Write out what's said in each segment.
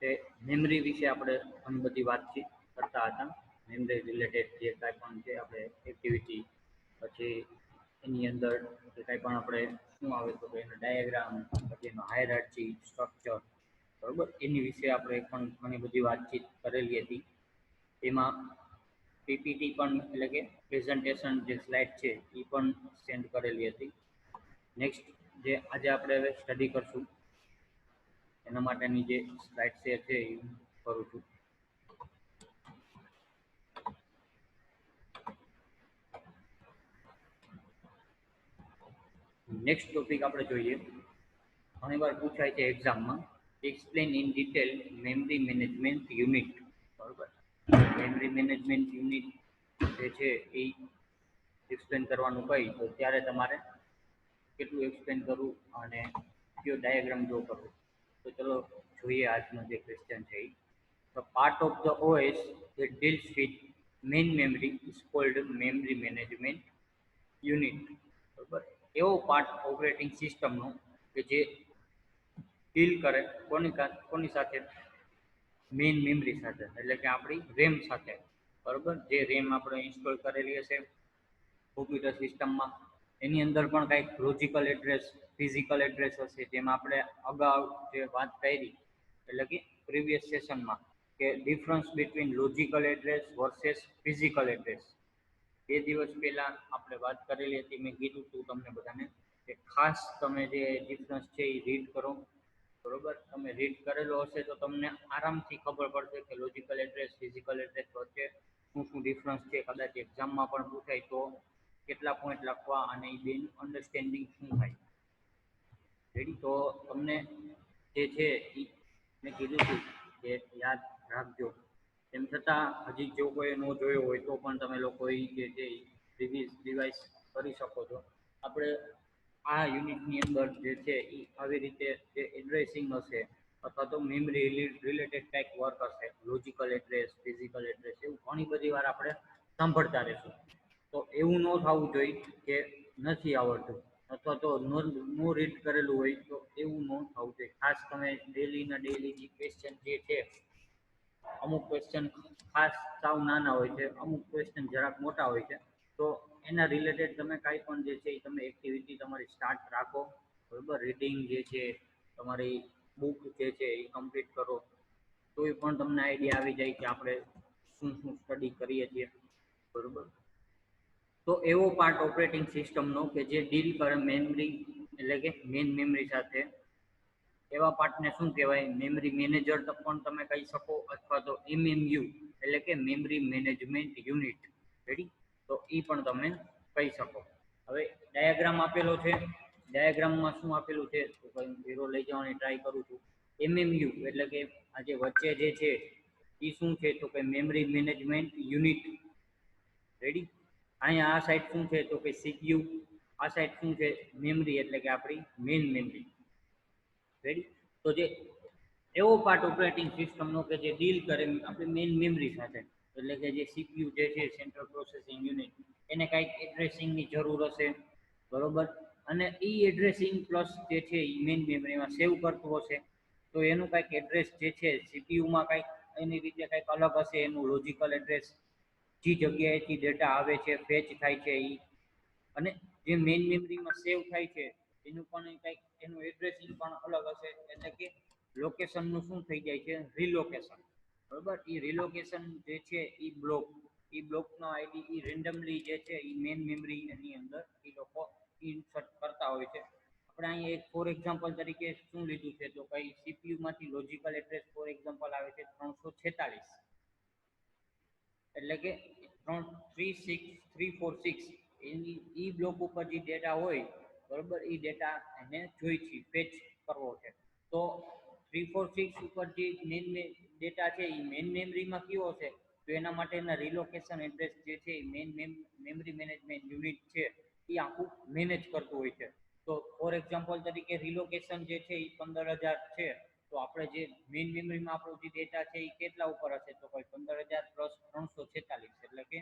તે મેમરી વિશે આપણે ઘણી બધી વાતચીત કરતા હતા. મેમરી રિલેટેડ જે કાંઈ પણ છે આપણે એક્ટિવિટી, પછી એની અંદર જે કાંઈ પણ આપણે શું આવે તો કે એનો ડાયાગ્રામ, પછી એનો હાયરાર્ચી સ્ટ્રક્ચર, બરાબર, એની વિશે આપણે પણ ઘણી બધી વાતચીત કરેલી હતી. તેમાં પીપીટી પણ એટલે કે પ્રેઝન્ટેશન જે સ્લાઇડ છે એ પણ સેન્ડ કરેલી હતી. નેક્સ્ટ જે આજે આપણે હવે સ્ટડી કરશું એના માટેની જે સ્લાઇડ શેર છે એ હું કરું છું. નેક્સ્ટ ટોપિક આપણે જોઈએ. ઘણીવાર પૂછાય છે એક્ઝામમાં, explain in detail memory management unit. બરાબર, મેમરી મેનેજમેન્ટ યુનિટ જે છે એ એક્સપ્લેન કરવાનું કહી તો ત્યારે તમારે કેટલું એક્સપ્લેન કરવું અને કયો ડાયાગ્રામ ડ્રો કરવો. તો ચલો જોઈએ આજનો જે ક્વેશ્ચન છે એ. The part of the OS that deals with main memory is called memory management unit. બરાબર, એવો પાર્ટ ઓપરેટિંગ સિસ્ટમનો કે જે ડીલ કરે કોની સાથે? મેઇન મેમરી સાથે, એટલે કે આપણી રેમ સાથે. બરાબર, જે રેમ આપણે ઇન્સ્ટોલ કરેલી હશે કોમ્પ્યુટર સિસ્ટમમાં, એની અંદર પણ કાંઈક લોજિકલ એડ્રેસ, ફિઝિકલ એડ્રેસ હશે. જેમાં આપણે અગાઉ જે વાત કરી એટલે કે પ્રીવિયસ સેશનમાં કે difference between logical address versus physical address. 2 દિવસ પહેલાં આપણે વાત કરેલી હતી. મેં કીધું હતું તમને બધાને કે ખાસ તમે જે ડિફરન્સ છે એ રીડ કરો. બરાબર, તમે રીડ કરેલો હશે તો તમને આરામથી ખબર પડશે કે લોજિકલ એડ્રેસ, ફિઝિકલ એડ્રેસ વચ્ચે શું ડિફરન્સ છે. કદાચ એક્ઝામમાં પણ પૂછાય તો કેટલા પોઈન્ટ લખવા અને એ બેનું અન્ડરસ્ટેન્ડિંગ શું થાય. રેડી, તો તમને જે છે એ મેં કીધું હતું કે યાદ રાખજો. તેમ છતાં હજી જો કોઈ ન જોયો હોય તો પણ તમે લોકો એ જે છે રિવાઇઝ કરી શકો છો. આપણે આ યુનિટની અંદર જે છે એ આવી રીતે જે એડ્રેસિંગ હશે અથવા તો મેમરી રિલેટેડ કંઈક વર્ક હશે, લોજિકલ એડ્રેસ, ફિઝિકલ એડ્રેસ, એવું ઘણી બધી વાર આપણે સાંભળતા રહીશું. તો એવું ન થવું જોઈએ કે નથી આવડતું અથવા તો નો રીડ કરેલું હોય તો એવું ન થવું જોઈએ. ખાસ તમે ડેલીના ડેલી જે ક્વેશ્ચન જે છે, અમુક ક્વેશ્ચન ખાસ સાવ નાના હોય છે, અમુક ક્વેશ્ચન જરાક મોટા હોય છે. તો એના રિલેટેડ તમે કાંઈ પણ જે છે એ તમે એક્ટિવિટી તમારી સ્ટાર્ટ રાખો. બરાબર, રીડિંગ જે છે તમારી બુક જે છે એ કમ્પ્લીટ કરો તોય પણ તમને આઈડિયા આવી જાય કે આપણે શું શું સ્ટડી કરીએ છીએ. બરાબર, તો એવો પાર્ટ ઓપરેટિંગ સિસ્ટમનો કે જે ડીલ કરે મેમરી એટલે કે મેઇન મેમરી સાથે, એવા પાર્ટને શું કહેવાય? મેમરી મેનેજર પણ તમે કહી શકો અથવા તો એમએમયુ એટલે કે મેમરી મેનેજમેન્ટ યુનિટ. રેડી, તો એ પણ તમે કહી શકો. હવે ડાયાગ્રામ આપેલો છે. ડાયાગ્રામમાં શું આપેલું છે તો હું ઝીરો લઈ જવાની ટ્રાય કરું છું. એમએમયુ એટલે કે આ જે વચ્ચે જે છે એ શું છે તો કે મેમરી મેનેજમેન્ટ યુનિટ. રેડી, અહીંયા આ સાઈડ શું છે તો કે સીપીયુ, આ સાઈડ શું છે મેમરી એટલે કે આપણી મેઇન મેમરી. રેડી, તો જે એવો પાર્ટ ઓપરેટિંગ સિસ્ટમનો કે જે ડીલ કરે આપણી મેઇન મેમરી સાથે, એટલે કે જે સીપીયુ જે છે સેન્ટ્રલ પ્રોસેસિંગ યુનિટ, એને કાંઈક એડ્રેસિંગની જરૂર હશે. બરોબર, અને એ એડ્રેસિંગ પ્લસ જે છે એ મેઇન મેમરીમાં સેવ કરતું હશે. તો એનું કાંઈક એડ્રેસ જે છે સીપીયુમાં કાંઈક એની રીતે કાંઈક અલગ હશે. એનું લોજિકલ એડ્રેસ જે જગ્યાએથી ડેટા આવે છે, ફેચ થાય છે એ, અને જે મેઇન મેમરીમાં સેવ થાય છે એનું પણ કંઈક એનું એડ્રેસિંગ પણ અલગ હશે. એટલે કે લોકેશનનું શું થઈ જાય છે? રિલોકેશન. બરોબર, એ રિલોકેશન જે છે એ બ્લોકનો આઈડી એ રેન્ડમલી જે છે એ મેઇન મેમરી એની અંદર એ લોકો ઇન્સર્ટ કરતા હોય છે. આપણે અહીંયા એક ફોર એક્ઝામ્પલ તરીકે શું લીધું છે તો કઈ સીપીયુમાંથી લોજિકલ એડ્રેસ ફોર એક્ઝામ્પલ આવે છે 346, એટલે કે 346 એની ઈ બ્લોક ઉપર જે ડેટા હોય, બરોબર, એ ડેટા એને જોઈ છે, ફેચ કરવો છે. તો 346 ઉપર જે મેઇન ડેટા છે એ મેઇન મેમરીમાં કયો હશે તો એના માટેના રિલોકેશન એડ્રેસ જે છે એ મેઇન મેમરી મેનેજમેન્ટ યુનિટ છે એ આખું મેનેજ કરતું હોય છે. તો ફોર એક્ઝામ્પલ તરીકે રિલોકેશન જે છે એ 15,000 છે. તો આપણે જે મેઇન મેમરીમાં આપણો જે ડેટા છે એ કેટલા ઉપર હશે તો કોઈ 15,000 પ્લસ 346 એટલે કે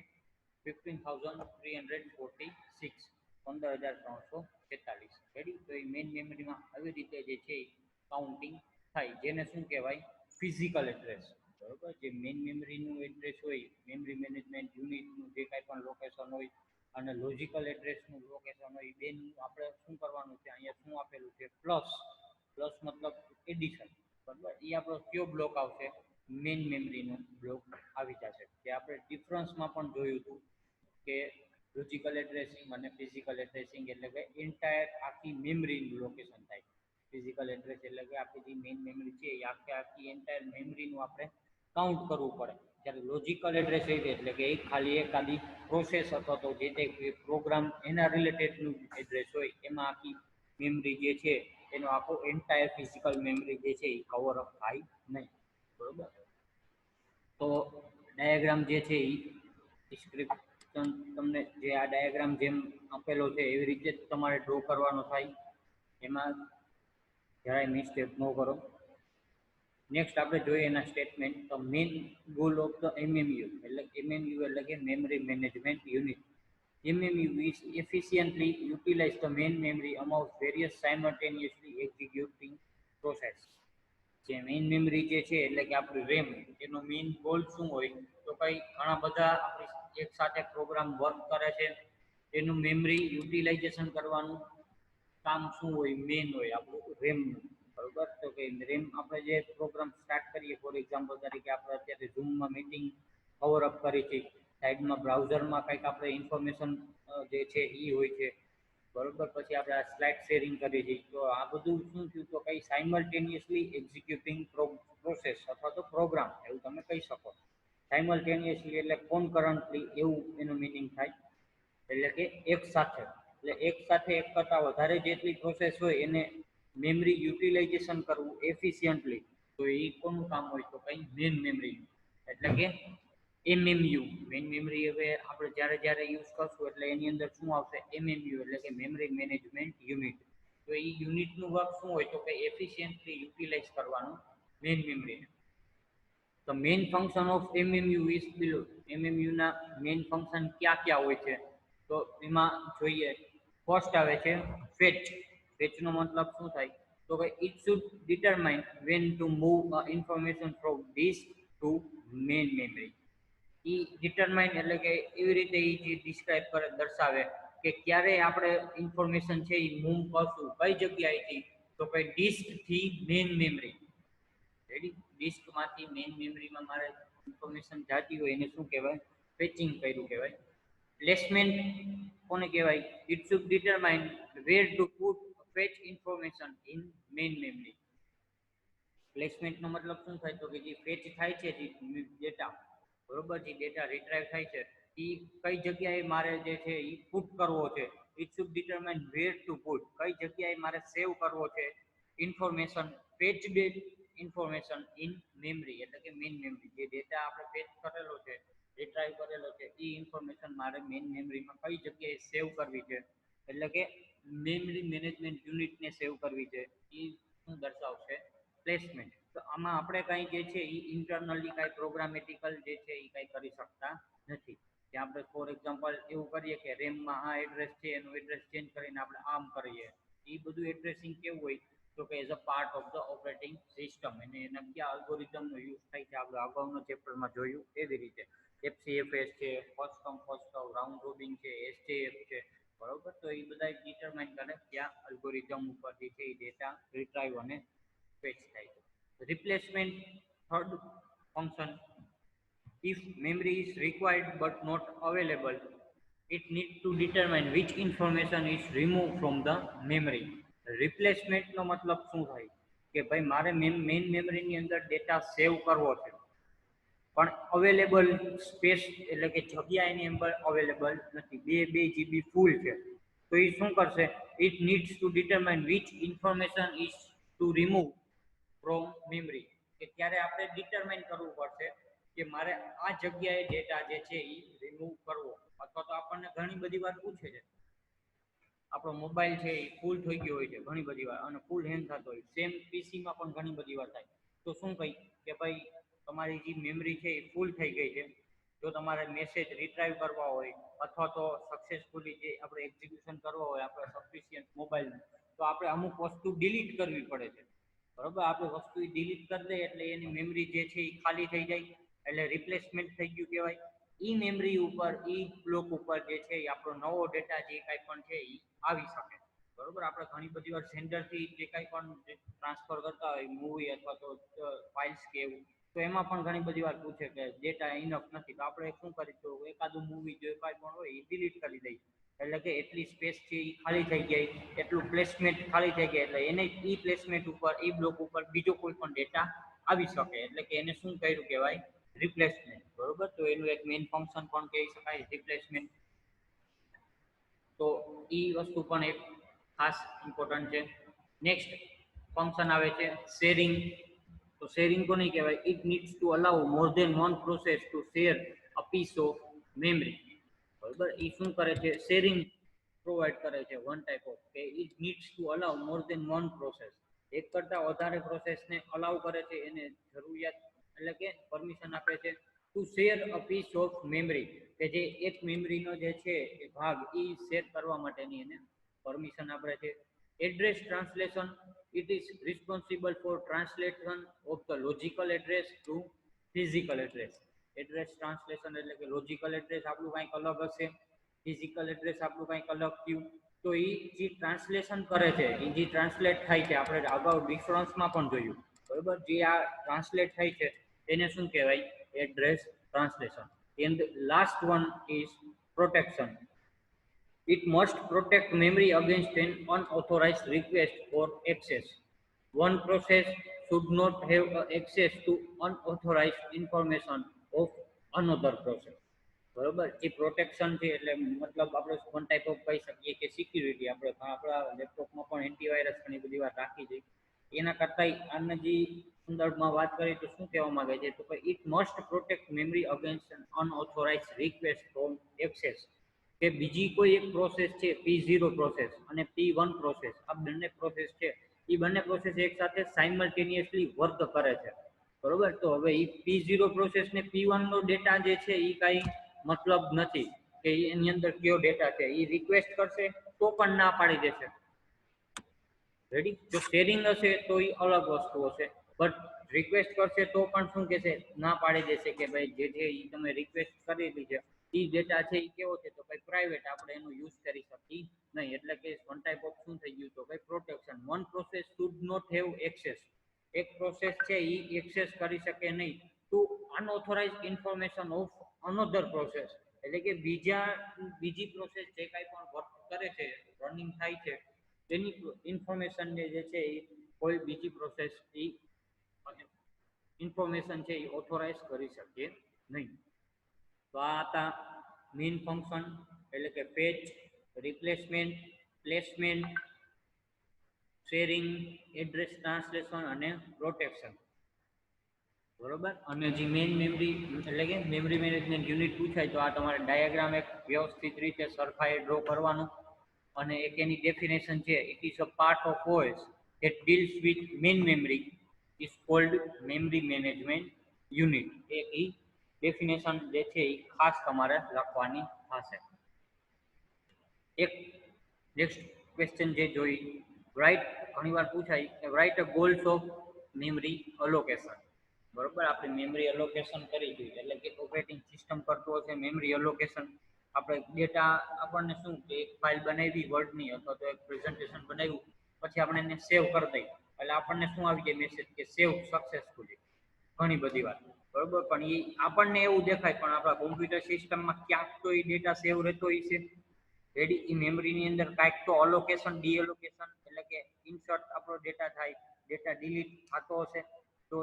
15,346, 15,346. રેડી, તો એ મેઇન મેમરીમાં આવી રીતે જે છે કાઉન્ટિંગ થાય, જેને શું કહેવાય ફિઝિકલ એડ્રેસ. બરોબર, જે મેઇન મેમરીનું એડ્રેસ હોય, મેમરી મેનેજમેન્ટ યુનિટનું જે કાંઈ પણ લોકેશન હોય અને લોજિકલ એડ્રેસનું લોકેશન હોય, એ બેનું આપણે શું કરવાનું છે, અહીંયા શું આપેલું છે પ્લસ. પ્લસ મતલબ એડિશન. બરાબર, એ આપણો કયો બ્લોક આવશે, મેઇન મેમરીનો બ્લોક આવી જશે. કે આપણે ડિફરન્સમાં પણ જોયું હતું કે લોજિકલ એડ્રેસિંગ અને ફિઝિકલ એડ્રેસિંગ એટલે કે એન્ટાયર આખી મેમરીનું લોકેશન થાય. ફિઝિકલ એડ્રેસ એટલે કે આપણી જે મેઇન મેમરી છે એ આખી એન્ટાયર મેમરીનું આપણે કાઉન્ટ કરવું પડે. જ્યારે લોજિકલ એડ્રેસ એટલે કે એક ખાલી એકાદી પ્રોસેસ અથવા તો જે તે પ્રોગ્રામ એના રિલેટેડનું એડ્રેસ હોય, એમાં આખી મેમરી જે છે એનો આખો એન્ટાયર ફિઝિકલ મેમરી જે છે એ કવર અપ થાય નહીં. બરોબર, તો ડાયાગ્રામ જે છે એ ડિસ્ક્રિપ્શન તમને જે આ ડાયાગ્રામ જેમ આપેલો છે એવી રીતે જ તમારે ડ્રો કરવાનો થાય, એમાં જરાય મિસ્ટેક ન કરો. નેક્સ્ટ આપણે જોઈએ એના સ્ટેટમેન્ટ. તો main goal of the MMU એટલે એમએમયુ એટલે કે memory management unit. MMU is efficiently utilize the main memory among various simultaneously executing process. જે મેઇન મેમરી જે છે એટલે કે આપણું રેમ, એનો મેઇન ગોલ શું હોય, તો કંઈ ઘણા બધા આપણી એક સાથે પ્રોગ્રામ વર્ક કરે છે, એનું મેમરી યુટિલાઇઝેશન કરવાનું કામ શું હોય, મેઇન હોય આપણું રેમનું. બરોબર, તો કે રેમ આપણે જે પ્રોગ્રામ સ્ટાર્ટ કરીએ, ફોર એક્ઝામ્પલ તરીકે આપણે અત્યારે ઝૂમમાં મીટિંગ કવર અપ કરી છે, સાઈડમાં બ્રાઉઝરમાં કંઈક આપણે ઇન્ફોર્મેશન જે છે એ હોય છે. બરોબર, પછી આપણે આ સ્લાઇડ શેરિંગ કરીએ છીએ, તો આ બધું શું થયું, તો કંઈ સાયમલ્ટેનિયસલી એક્ઝિક્યુટિંગ પ્રોસેસ અથવા તો પ્રોગ્રામ એવું તમે કહી શકો. સાયમલ્ટેનિયસલી એટલે કોનકરન્ટલી એવું એનું મિનિંગ થાય, એટલે કે એક સાથે. એટલે એક સાથે એક કરતાં વધારે જેટલી પ્રોસેસ હોય એને મેમરી યુટિલાઇઝેશન કરવું એફિશિયન્ટલી, તો એ કોનું કામ હોય, તો કંઈ મેઇન મેમરીનું. એટલે કે એમએમયુ મેઇન મેમરી હવે આપણે જ્યારે જ્યારે યુઝ કરશું એટલે એની અંદર શું આવશે, એમએમયુ એટલે કે મેમરી મેનેજમેન્ટ યુનિટ. તો એ યુનિટનું વર્ક શું હોય, તો કે એફિશિયન્ટલી યુટિલાઇઝ કરવાનું મેઇન મેમરીને. The main function of MMU is below. MMU ના મેઇન ફંક્શન ક્યાં ક્યાં હોય છે, તો એમાં જોઈએ. ફર્સ્ટ આવે છે ફેચ. ફેચનો મતલબ શું થાય, તો કે it should determine when to move information from disk to main memory. એ ડિટરમાઇન એટલે કે એવી રીતે એ જે ડિસ્ક્રાઇબ કરે, દર્શાવે કે ક્યારે આપણે ઇન્ફોર્મેશન છે એ મૂવ કરશું, કઈ જગ્યાએથી, તો કઈ ડિસ્કથી મેઇન મેમરી. રેડી, ડિસ્કમાંથી મેઇન મેમરીમાં મારે ઇન્ફોર્મેશન જાતી હોય એને શું કહેવાય, ફેચિંગ કર્યું કહેવાય. પ્લેસમેન્ટ કોને કહેવાય, it should determine where to put fetch information in main memory. પ્લેસમેન્ટનો મતલબ શું થાય, તો કે જે ફેચ થાય છે જે ડેટા, બરોબર, જે ડેટા રિટ્રાઈવ થાય છે એ કઈ જગ્યાએ મારે જે છે એ પુટ કરવો છે. It should determine where to put, કઈ જગ્યાએ મારે સેવ કરવો છે information, fetched information in memory એટલે કે મેઇન મેમરી. જે ડેટા આપણે ફેચ કરેલો છે, રિટ્રાઈવ કરેલો છે, એ ઇન્ફોર્મેશન મારે મેઇન મેમરીમાં કઈ જગ્યાએ સેવ કરવી છે, એટલે કે મેમરી મેનેજમેન્ટ યુનિટને સેવ કરવી છે, એ શું દર્શાવશે, પ્લેસમેન્ટ. તો આમાં આપણે કાંઈ જે છે એ ઇન્ટરનલી કાંઈ પ્રોગ્રામેટિકલ જે છે એ કાંઈ કરી શકતા નથી. કે આપણે ફોર એક્ઝામ્પલ એવું કરીએ કે રેમમાં આ એડ્રેસ છે એનું એડ્રેસ ચેન્જ કરીને આપણે આમ કરીએ, એ બધું એડ્રેસિંગ કેવું હોય, તો કે as a part of the operating system. અને એના કયા અલ્ગોરિધમનો યુઝ થાય છે આપણે અગાઉના ચેપ્ટરમાં જોયું એવી રીતે. FCFS છે, ફર્સ્ટ કમ ફર્સ્ટ સર્વ, રાઉન્ડ રોબિન છે, SJF છે. બરોબર, તો એ બધા ડિટરમાઇન કરે કયા અલ્ગોરિધમ ઉપરથી છે એ ડેટા રિટ્રાઈવ અને ફેચ થાય છે. Replacement third function. If memory is required but not available, it needs to determine which information is removed from the memory. રિપ્લેસમેન્ટનો મતલબ શું થાય, કે ભાઈ મારે મેઇન મેમરીની અંદર ડેટા સેવ કરવો છે, પણ અવેલેબલ સ્પેસ એટલે કે જગ્યા એની અંદર અવેલેબલ નથી, 2 GB ફૂલ છે. તો એ શું કરશે, it needs two determine which information is two remove from memory. કે ત્યારે આપણે ડિટરમાઇન કરવું પડશે કે મારે આ જગ્યાએ ડેટા જે છે એ રિમૂવ કરવો. અથવા તો આપણને ઘણી બધી વાર પૂછે છે, આપણો મોબાઈલ છે એ ફૂલ થઈ ગયો હોય છે ઘણી બધી વાર અને ફૂલ હેંગ થતો હોય, સેમ પીસીમાં પણ ઘણી બધી વાર થાય. તો શું કહી કે ભાઈ તમારી જે મેમરી છે એ ફૂલ થઈ ગઈ છે, જો તમારે મેસેજ રિટ્રાઈવ કરવા હોય અથવા તો સક્સેસફુલી જે આપણે એક્ઝિક્યુશન કરવા હોય આપણે સફિશિયન્ટ મોબાઈલનું, તો આપણે અમુક વસ્તુ ડિલીટ કરવી પડે છે. બરોબર, આપણે વસ્તુ ડિલીટ કરી દઈએ એટલે એની મેમરી જે છે એ ખાલી થઈ જાય, એટલે રિપ્લેસમેન્ટ થઈ ગયું કહેવાય. ઈ મેમરી ઉપર, ઈ બ્લોક ઉપર જે છે એ આપણો નવો ડેટા જે કાંઈ પણ છે એ આવી શકે. બરોબર, આપણે ઘણી બધી વાર સેન્ડરથી જે કાંઈ પણ ટ્રાન્સફર કરતા હોય મૂવી અથવા તો ફાઇલ્સ કે એવું, તો એમાં પણ ઘણી બધી વાર પૂછે કે ડેટા ઇનફ નથી, તો આપણે શું કરીશું, એકાદું મૂવી જો કાંઈ પણ હોય એ ડિલીટ કરી દઈએ, એટલે કે એટલી સ્પેસ છે એ ખાલી થઈ ગઈ, એટલું પ્લેસમેન્ટ ખાલી થઈ ગયા, એટલે એને ઈ પ્લેસમેન્ટ ઉપર, ઈ બ્લોક ઉપર બીજો કોઈ પણ ડેટા આવી શકે, એટલે કે એને શું કર્યું કહેવાય, રિપ્લેસમેન્ટ. બરોબર, તો એનું એક મેઇન ફંક્શન પણ કહી શકાય રિપ્લેસમેન્ટ. તો ઈ વસ્તુ પણ એક ખાસ ઇમ્પોર્ટન્ટ છે. નેક્સ્ટ ફંક્શન આવે છે શેરિંગ. તો શેરિંગ કોને કહેવાય, it needs to allow more than one process to share a piece of memory. બરોબર, એ શું કરે છે, શેરિંગ પ્રોવાઈડ કરે છે, વન ટાઈપ ઓફ, કે it needs to allow more than one process, એક કરતા વધારે પ્રોસેસને અલાઉ કરે છે, એને જરૂરિયાત એટલે કે પરમિશન આપે છે to share a piece of memory, કે જે એક મેમરીનો જે છે એ ભાગ એ શેર કરવા માટેની એને પરમિશન આપે છે. Address translation, it is responsible for translation of the logical address to physical address. Address translation એટલે કે લોજિકલ એડ્રેસ આપણું કંઈક અલગ હશે, ફિઝિકલ એડ્રેસ આપણું કંઈક અલગ થયું, તો એ જે ટ્રાન્સલેશન કરે છે, એ જે ટ્રાન્સલેટ થાય છે, આપણે અગાઉ ડિફરન્સમાં પણ જોયું. બરોબર, જે આ ટ્રાન્સલેટ થાય છે એને શું કહેવાય, address translation. And last one is protection. It must protect memory against an unauthorized request for access. One process should not have access to unauthorized information of another process. બરોબર, જે પ્રોટેક્શન છે એટલે મતલબ આપણે વન ટાઈપ ઓફ કહી શકીએ કે security. આપણે આપણા લેપટોપમાં પણ એન્ટીવાયરસ ઘણી બધી વાર રાખી છે, એના કરતાં આને જે સંદર્ભમાં વાત કરીએ તો શું કહેવા માંગે છે, તો it must protect memory against unauthorise request from access, કે બીજી કોઈ એક પ્રોસેસ છે P0 પ્રોસેસ અને P1 પ્રોસેસ, આ બંને પ્રોસેસ છે એ બંને પ્રોસેસ એક સાથે સાયમલ્ટેનિયસલી વર્ક કરે છે. બરોબર, તો હવે એ P0 પ્રોસેસ ને P1 નો ડેટા જે છે એ કાંઈ મતલબ નથી કે એની અંદર કયો ડેટા છે, એ રિક્વેસ્ટ કરશે તો પણ ના પાડી દેશે. રેડી, જો શેરિંગ હશે તો એ અલગ વસ્તુ હશે, બટ રિક્વેસ્ટ કરશે તો પણ શું કહેશે, ના પાડી દેશે કે ભાઈ જે છે એ તમે રિક્વેસ્ટ કરેલી છે એ ડેટા છે એ કેવો છે, તો ભાઈ પ્રાઇવેટ, આપણે એનો યુઝ કરી શકીએ નહીં, એટલે કે વન ટાઈપ ઓફ શું થઈ ગયું, તો ભાઈ protection. One process should not have access, એક પ્રોસેસ છે એ એક્સેસ કરી શકે નહીં to unauthorise information of another process, એટલે કે બીજી પ્રોસેસ જે કાંઈ પણ વર્ક કરે છે, રનિંગ થાય છે, તેની ઇન્ફોર્મેશન જે છે એ કોઈ બીજી પ્રોસેસ એ ઇન્ફોર્મેશન છે એ ઓથોરાઇઝ કરી શકે નહીં. તો આ હતા મેઇન ફંક્શન, એટલે કે fetch, replacement, placement, sharing, address translation અને પ્રોટેક્શન. બરોબર, અને જે મેઇન મેમરી એટલે કે મેમરી મેનેજમેન્ટ યુનિટ પૂછાય તો આ તમારે ડાયાગ્રામ એક વ્યવસ્થિત રીતે સરખાએ ડ્રો કરવાનું, અને એક એની ડેફિનેશન છે, it is a part of OS that deals with main memory is called memory management unit. એક ઈ ડેફિનેશન જે છે એ ખાસ તમારે લખવાની થશે. એક નેક્સ્ટ ક્વેશ્ચન જે જોઈ, રાઇટ, ઘણીવાર પૂછાય કે write a goals of memory allocation. બરોબર, આપણે મેમરી અલોકેશન કરી જોઈએ, એટલે કે ઓપરેટિંગ સિસ્ટમ કરતું હશે મેમરી અલોકેશન. આપણે ડેટા આપણને શું કે એક ફાઇલ બનાવી વર્ડની અથવા તો એક પ્રેઝન્ટેશન બનાવ્યું, પછી આપણે એને સેવ કરી દઈએ, એટલે આપણને શું આવી જાય મેસેજ કે સેવ સક્સેસફુલી, ઘણી બધી વાર. બરોબર, પણ એ આપણને એવું દેખાય પણ આપણા કોમ્પ્યુટર સિસ્ટમમાં ક્યાંક તો એ ડેટા સેવ રહેતો હોય છે. રેડી, એ મેમરીની અંદર કાંઈક તો અલોકેશન, ડીએલોકેશન એટલે કે ઇન્સર્ટ આપણો ડેટા થાય, ડેટા ડિલીટ થતો હશે, તો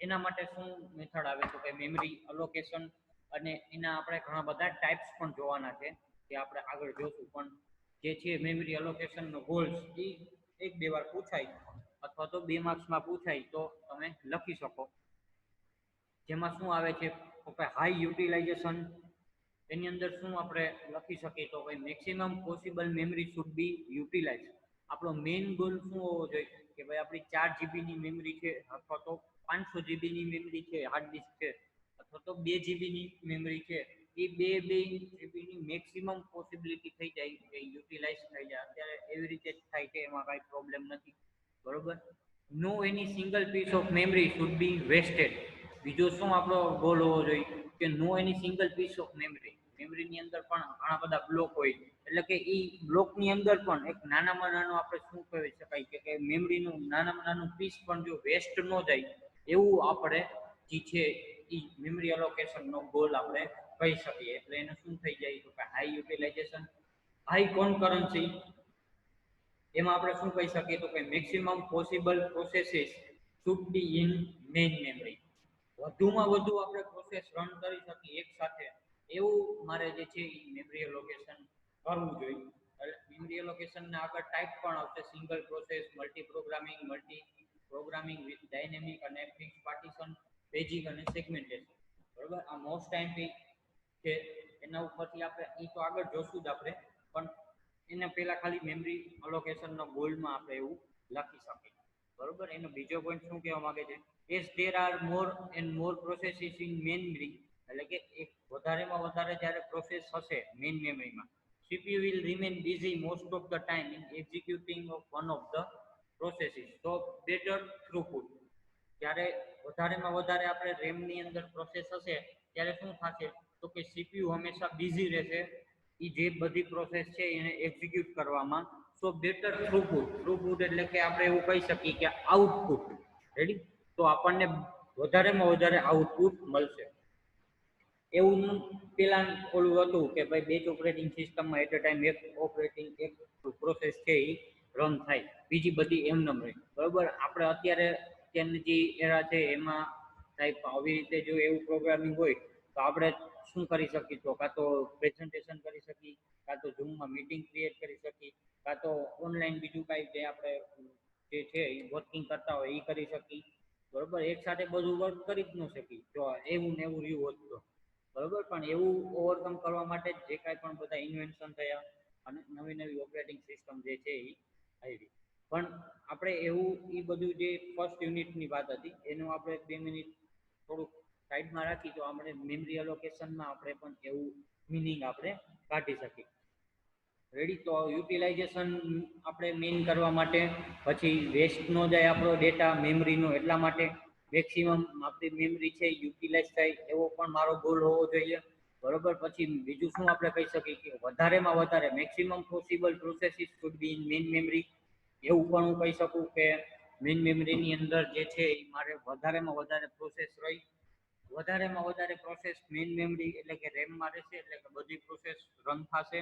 એના માટે શું મેથડ આવે, તો કે મેમરી અલોકેશન. અને એના આપણે ઘણા બધા ટાઈપ્સ પણ જોવાના છે, જે આપણે આગળ જોશું. પણ જે છે મેમરી અલોકેશનનો ગોલ્સ એ એક બે વાર પૂછાય અથવા તો 2 માર્ક્સમાં પૂછાય તો તમે લખી શકો. જેમાં શું આવે છે, હાઈ યુટિલાઇઝેશન, એની અંદર શું આપણે લખી શકીએ, તો ભાઈ maximum possible memory should B utilise. આપણો મેઇન ગોલ શું હોવો જોઈએ કે ભાઈ આપણી 4 જીબીની મેમરી છે અથવા તો 500 જીબીની મેમરી છે, હાર્ડ ડિસ્ક છે, અથવા તો 2 જીબીની મેમરી છે, એ બે જીબીની મેક્સિમમ પોસિબિલિટી થઈ જાય કે યુટિલાઇઝ થઈ જાય. અત્યારે એવી રીતે જ થાય છે, એમાં કાંઈ પ્રોબ્લેમ નથી. બરોબર, no any single piece of memory should be wasted. બીજો શું આપણો ગોલ હોવો જોઈએ કે no any single piece of મેમરીની અંદર પણ ઘણા બધા બ્લોક હોય, એટલે કે એ બ્લોકની અંદર પણ એક નાનામાં નાનો આપણે શું કહી શકાય કે મેમરીનું નાનામાં નાનું પીસ પણ જો વેસ્ટ ન જાય એવું આપણે જે છે એ મેમરી એલોકેશનનો ગોલ આપણે કહી શકીએ. એટલે એને શું થઈ જાય તો કે હાઈ યુટિલાઇઝેશન, હાઈ કોન્કરન્સી. એમાં આપણે શું કહી શકીએ તો કે maximum possible processes should be in main memory. વધુમાં વધુ આપણે પ્રોસેસ રન કરી શકીએ એક સાથે એવું મારે જે છે એ મેમરી એલોકેશન કરવું જોઈએ. મેમરી એલોકેશનના આગળ ટાઈપ પણ આવશે: single process, multi programming with dynamic અને ફિક્સ પાર્ટીશન, પેજિંગ અને સેગમેન્ટેશન. બરોબર, આ મોસ્ટ ટાઈમ છે. એના ઉપરથી આપણે એ તો આગળ જોશું જ આપણે, પણ એને પહેલા ખાલી મેમરી અલોકેશનનો ગોલમાં આપણે એવું લખી શકીએ. બરોબર, એનો બીજો પોઈન્ટ શું કહેવા માંગે છે? As there are more and more processes in memory, એટલે કે એક વધારેમાં વધારે જ્યારે પ્રોસેસ હશે મેઇન મેમરીમાં, CPU will remain busy most of the time in executing of one of the processes, so better throughput. જ્યારે વધારેમાં વધારે આપણે રેમની અંદર પ્રોસેસ હશે ત્યારે શું થશે તો કે સીપીયુ હંમેશા બિઝી રહેશે એ જે બધી પ્રોસેસ છે એને એક્ઝિક્યુટ કરવામાં. સો બેટર થ્રુપુટ એટલે કે આપણે એવું કહી શકીએ કે આઉટપુટ. રેડી, તો આપણને વધારેમાં વધારે આઉટપુટ મળશે. એવું પેલા ઓલું હતું કે ભાઈ બેચ ઓપરેટિંગ સિસ્ટમમાં એટ અ ટાઈમ એક પ્રોસેસ છે એ રન થાય, બીજી બધી એમનેમ રહે. બરોબર, આપણે અત્યારે અત્યારની જે એરા છે એમાં સાહેબ આવી રીતે જો એવું પ્રોગ્રામિંગ હોય તો આપણે શું કરી શકીએ? તો કાં તો પ્રેઝન્ટેશન કરી શકીએ, કાં તો ઝૂમમાં મીટિંગ ક્રિએટ કરી શકીએ, કાં તો ઓનલાઈન બીજું કાંઈ જે આપણે જે છે એ વર્કિંગ કરતા હોય એ કરી શકીએ. બરોબર, એક સાથે બધું વર્ક કરી જ ન શકીએ જો એવું ને એવું રહ્યું હોત તો. બરોબર, પણ એવું ઓવરકમ કરવા માટે જે કાંઈ પણ બધા ઇન્વેન્શન થયા અને નવી નવી ઓપરેટિંગ સિસ્ટમ જે છે એ આવી. પણ આપણે એવું એ બધું જે ફર્સ્ટ યુનિટની વાત હતી એનું આપણે 2 મિનિટ થોડુંક સાઈડમાં રાખી તો આપણે મેમરી એલોકેશનમાં આપણે પણ એવું મિનિંગ આપણે કાઢી શકીએ. રેડી, તો યુટિલાઇઝેશન આપણે મેઇન કરવા માટે, પછી વેસ્ટ ન જાય આપણો ડેટા મેમરીનો, એટલા માટે મેક્સિમમ આપણી મેમરી છે યુટિલાઇઝ થાય એવો પણ મારો ગોલ હોવો જોઈએ. બરોબર, પછી બીજું શું આપણે કહી શકીએ કે વધારેમાં વધારે maximum possible processes should be in main memory. એવું પણ હું કહી શકું કે મેઇન મેમરીની અંદર જે છે એ મારે વધારેમાં વધારે પ્રોસેસ રહી, વધારેમાં વધારે પ્રોસેસ મેઇન મેમરી એટલે કે રેમમાં રહેશે, એટલે કે બધી પ્રોસેસ રન થશે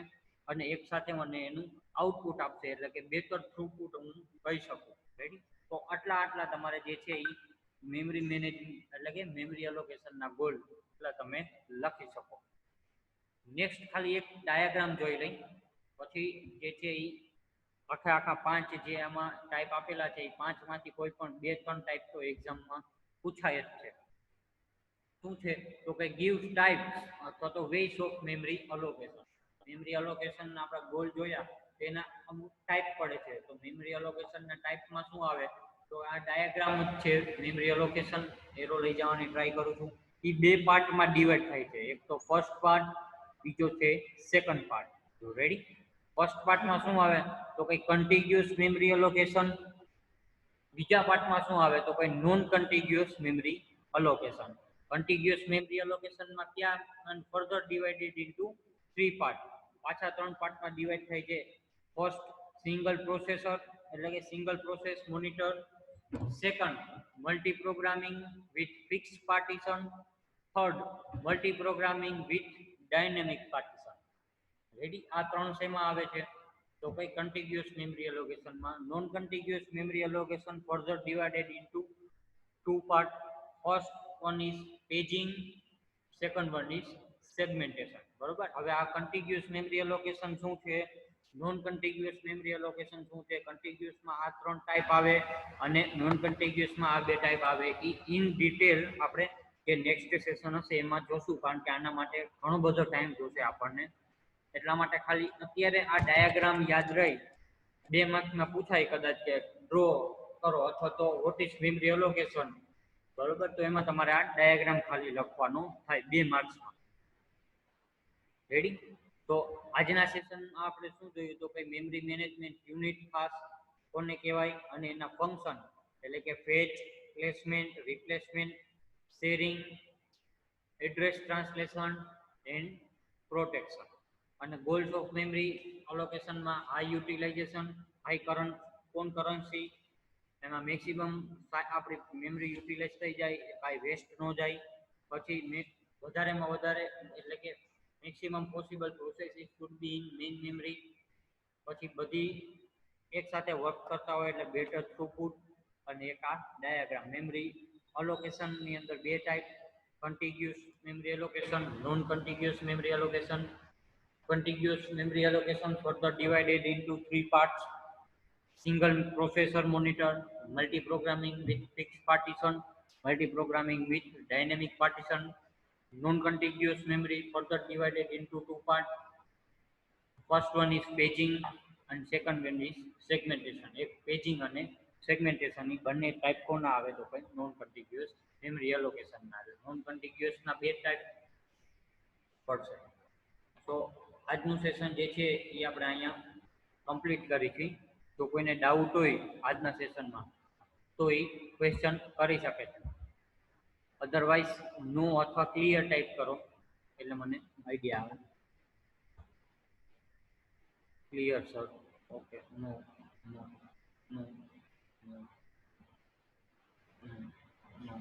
અને એક સાથે મને એનું આઉટપુટ આપશે, એટલે કે બેટર થ્રુપુટ હું કહી શકું. રેડી, તો આટલા તમારે જે છે એ મેમરી મેનેજમેન્ટ એટલે કે મેમરી એલોકેશનના ગોલ એટલે તમે લખી શકો. નેક્સ્ટ ખાલી એક ડાયાગ્રામ જોઈ લઈ, પછી જે છે એ આખા 5 જે આમાં ટાઈપ આપેલા છે એ 5માંથી કોઈ પણ 2-3 ટાઈપ તો એક્ઝામમાં પૂછાય જ છે. શું છે તો કે ગીવ ટાઈપ્સ અથવા તો ways of memory allocation. Memory allocation આપણા ગોલ જોયા, તેના અમુક ટાઈપ પડે છે. તો મેમરી એલોકેશનના ટાઈપમાં શું આવે તો આ ડાયાગ્રામ જ છે મેમરી એલોકેશન. એરો લઈ જવાની ટ્રાય કરું છું. એ 2 પાર્ટમાં ડિવાઈડ થાય છે, એક તો ફર્સ્ટ પાર્ટ, બીજો છે સેકન્ડ પાર્ટ. તો રેડી, ફર્સ્ટ પાર્ટમાં શું આવે તો કંઈ કન્ટિગ્યુઅસ મેમરી એલોકેશન. બીજા પાર્ટમાં શું આવે તો કંઈ non contiguous memory allocation. કન્ટિગ્યુઅસ memory અલોકેશનમાં ક્યાં ફર્ધર ડિવાઇડેડ ઇન્ટુ 3 પાર્ટ, પાછા 3 પાર્ટમાં ડિવાઈડ થાય છે. ફર્સ્ટ સિંગલ પ્રોસેસર એટલે કે single process monitor, second multi programming with fix partition, third multi programming with dynamic partition. Ready, આ 3 શેમાં આવે છે તો કઈ કન્ટિગ્યુઅસ મેમરી એલોકેશનમાં. Non contiguous memory allocation further divided into 2 part. First one is paging, second one is segmentation. બરોબર, હવે આ કન્ટિગ્યુઅસ મેમરી એલોકેશન શું છે, નોન કન્ટિગ્યુઅસ મેમરી એલોકેશન શું છે. કન્ટિગ્યુઅસમાં આ 3 ટાઈપ આવે અને નોન કન્ટિગ્યુઅસમાં આ 2 ટાઈપ આવે. એ ઇન ડિટેલ આપણે જે નેક્સ્ટ સેશન હશે એમાં જોશું, કારણ કે આના માટે ઘણો બધો ટાઈમ જોશે આપણને. એટલા માટે ખાલી અત્યારે આ ડાયાગ્રામ યાદ રહી, 2 માર્ક્સમાં પૂછાય કદાચ કે ડ્રો કરો અથવા તો વોટ ઇઝ મેમરી એલોકેશન. બરોબર, તો એમાં તમારે આ ડાયાગ્રામ ખાલી લખવાનો થાય 2 માર્ક્સમાં. રેડી, તો આજના સેશનમાં આપણે શું જોયું તો કે મેમરી મેનેજમેન્ટ યુનિટ ખાસ કોને કહેવાય અને એના ફંક્શન, એટલે કે fetch, placement, replacement, sharing, address translation and protection. અને ગોલ્સ ઓફ મેમરી અલોકેશનમાં હાઈ યુટિલાઇઝેશન, હાઈ કોનકરન્સી, એમાં મેક્સિમમ આપણી મેમરી યુટિલાઇઝ થઈ જાય, કાંઈ વેસ્ટ ન જાય. પછી વધારેમાં વધારે એટલે કે maximum possible processes should be in main memory. પછી બધી એક સાથે વર્ક કરતા હોય એટલે બેટર થ્રુપુટ. અને એક આ ડાયાગ્રામ મેમરી અલોકેશનની અંદર બે type: contiguous memory allocation, non-contiguous memory allocation. Contiguous memory allocation further divided into three parts: single processor monitor, multi-programming with fixed partition, multi-programming with dynamic partition. Non-contiguous memory further divided into two parts: first one is paging and second one is segmentation. એક paging અને segmentation ની બંને type કોના આવે તો ભાઈ non contiguous memory allocation ના આવે. નોન કન્ટિગ્યુઅસ ના બે ટાઈપ પડશે. તો આજનું સેશન જે છે એ આપણે અહીંયા કમ્પ્લીટ કરી છે. તો કોઈને ડાઉટ હોય આજના સેશનમાં તો એ ક્વેશ્ચન કરી શકે છે. અધરવાઇઝ નો અથવા ક્લિયર ટાઈપ કરો એટલે મને આઈડિયા આવે. ક્લિયર સર, ઓકે, નો, નો, નો, નો, નો,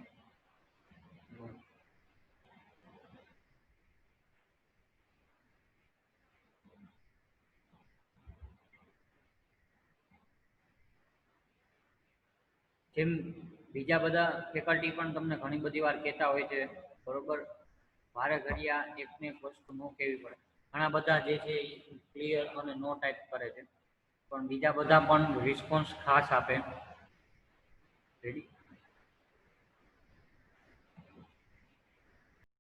નો. જેમ બીજા બધા ફેકલ્ટી પણ તમને ઘણી બધી વાર કહેતા હોય છે, બરોબર, વારે ઘડિયા એકને એક વસ્તુ ન કહેવી પડે. ઘણા બધા જે છે એ ક્લિયર અને નો ટાઈપ કરે છે, પણ બીજા બધા પણ રિસ્પોન્સ ખાસ આપે. રેડી.